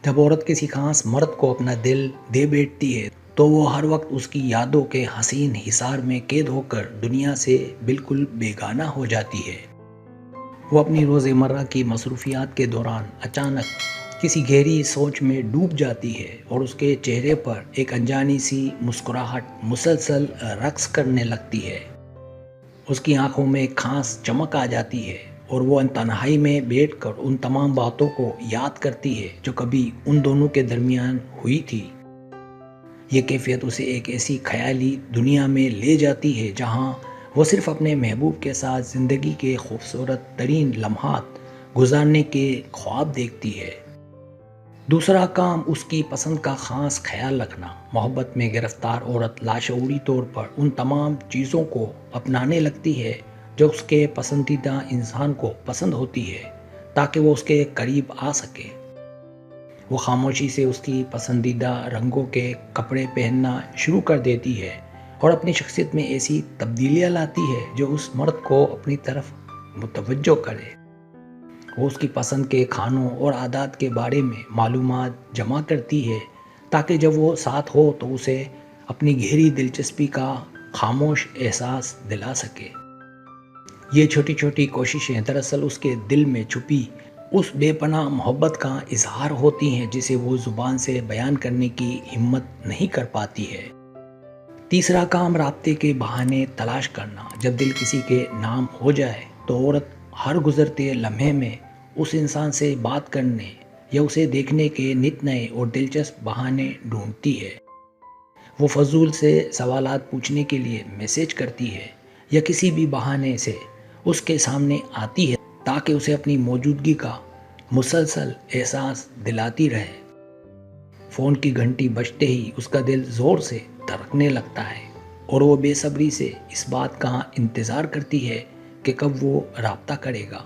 جب عورت کسی خاص مرد کو اپنا دل دے بیٹھتی ہے تو وہ ہر وقت اس کی یادوں کے حسین حصار میں قید ہو کر دنیا سے بالکل بیگانہ ہو جاتی ہے۔ وہ اپنی روزمرہ کی مصروفیات کے دوران اچانک کسی گہری سوچ میں ڈوب جاتی ہے اور اس کے چہرے پر ایک انجانی سی مسکراہٹ مسلسل رقص کرنے لگتی ہے۔ اس کی آنکھوں میں ایک خاص چمک آ جاتی ہے اور وہ تنہائی میں بیٹھ کر ان تمام باتوں کو یاد کرتی ہے جو کبھی ان دونوں کے درمیان ہوئی تھی۔ یہ کیفیت اسے ایک ایسی خیالی دنیا میں لے جاتی ہے جہاں وہ صرف اپنے محبوب کے ساتھ زندگی کے خوبصورت ترین لمحات گزارنے کے خواب دیکھتی ہے۔ دوسرا کام اس کی پسند کا خاص خیال رکھنا۔ محبت میں گرفتار عورت لاشعوری طور پر ان تمام چیزوں کو اپنانے لگتی ہے جو اس کے پسندیدہ انسان کو پسند ہوتی ہے تاکہ وہ اس کے قریب آ سکے۔ وہ خاموشی سے اس کی پسندیدہ رنگوں کے کپڑے پہننا شروع کر دیتی ہے اور اپنی شخصیت میں ایسی تبدیلیاں لاتی ہے جو اس مرد کو اپنی طرف متوجہ کرے۔ وہ اس کی پسند کے کھانوں اور عادات کے بارے میں معلومات جمع کرتی ہے تاکہ جب وہ ساتھ ہو تو اسے اپنی گہری دلچسپی کا خاموش احساس دلا سکے۔ یہ چھوٹی چھوٹی کوششیں دراصل اس کے دل میں چھپی اس بے پناہ محبت کا اظہار ہوتی ہیں جسے وہ زبان سے بیان کرنے کی ہمت نہیں کر پاتی ہے۔ تیسرا کام رابطے کے بہانے تلاش کرنا۔ جب دل کسی کے نام ہو جائے تو عورت ہر گزرتے لمحے میں اس انسان سے بات کرنے یا اسے دیکھنے کے نت نئے اور دلچسپ بہانے ڈھونڈتی ہے۔ وہ فضول سے سوالات پوچھنے کے لیے میسج کرتی ہے یا کسی بھی بہانے سے اس کے سامنے آتی ہے تاکہ اسے اپنی موجودگی کا مسلسل احساس دلاتی رہے۔ فون کی گھنٹی بجتے ہی اس کا دل زور سے دھڑکنے لگتا ہے اور وہ بے صبری سے اس بات کا انتظار کرتی ہے کہ کب وہ رابطہ کرے گا۔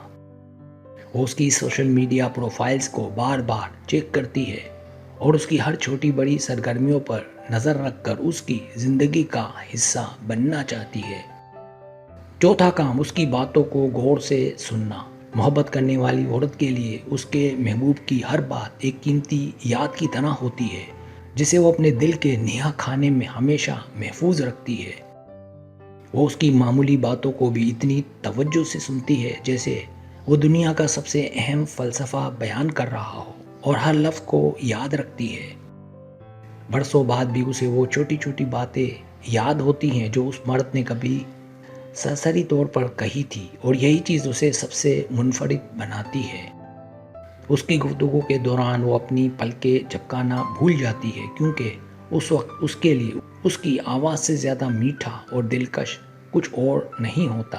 وہ اس کی سوشل میڈیا پروفائلز کو بار بار چیک کرتی ہے اور اس کی ہر چھوٹی بڑی سرگرمیوں پر نظر رکھ کر اس کی زندگی کا حصہ بننا چاہتی ہے۔ چوتھا کام اس کی باتوں کو غور سے سننا۔ محبت کرنے والی عورت کے لیے اس کے محبوب کی ہر بات ایک قیمتی یاد کی طرح ہوتی ہے جسے وہ اپنے دل کے نہا خانے میں ہمیشہ محفوظ رکھتی ہے۔ وہ اس کی معمولی باتوں کو بھی اتنی توجہ سے سنتی ہے جیسے وہ دنیا کا سب سے اہم فلسفہ بیان کر رہا ہو اور ہر لفظ کو یاد رکھتی ہے۔ برسوں بعد بھی اسے وہ چھوٹی چھوٹی باتیں یاد ہوتی ہیں جو اس مرد نے کبھی سرسری طور پر کہی تھی اور یہی چیز اسے سب سے منفرد بناتی ہے۔ اس کی گفتگو کے دوران وہ اپنی پلکیں جھپکانا بھول جاتی ہے کیونکہ اس وقت اس کے لیے اس کی آواز سے زیادہ میٹھا اور دلکش کچھ اور نہیں ہوتا۔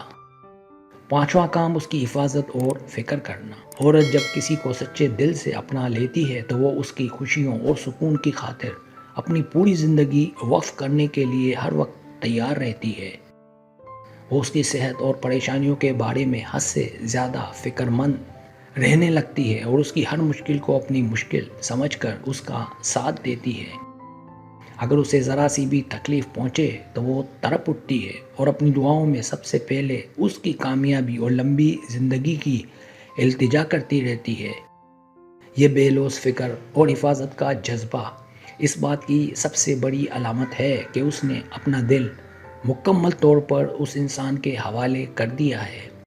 پانچواں کام اس کی حفاظت اور فکر کرنا۔ عورت جب کسی کو سچے دل سے اپنا لیتی ہے تو وہ اس کی خوشیوں اور سکون کی خاطر اپنی پوری زندگی وقف کرنے کے لیے ہر وقت تیار رہتی ہے۔ وہ اس کی صحت اور پریشانیوں کے بارے میں حد سے زیادہ فکر مند رہنے لگتی ہے اور اس کی ہر مشکل کو اپنی مشکل سمجھ کر اس کا ساتھ دیتی ہے۔ اگر اسے ذرا سی بھی تکلیف پہنچے تو وہ تڑپ اٹھتی ہے اور اپنی دعاؤں میں سب سے پہلے اس کی کامیابی اور لمبی زندگی کی التجا کرتی رہتی ہے۔ یہ بے لوث فکر اور حفاظت کا جذبہ اس بات کی سب سے بڑی علامت ہے کہ اس نے اپنا دل مکمل طور پر اس انسان کے حوالے کر دیا ہے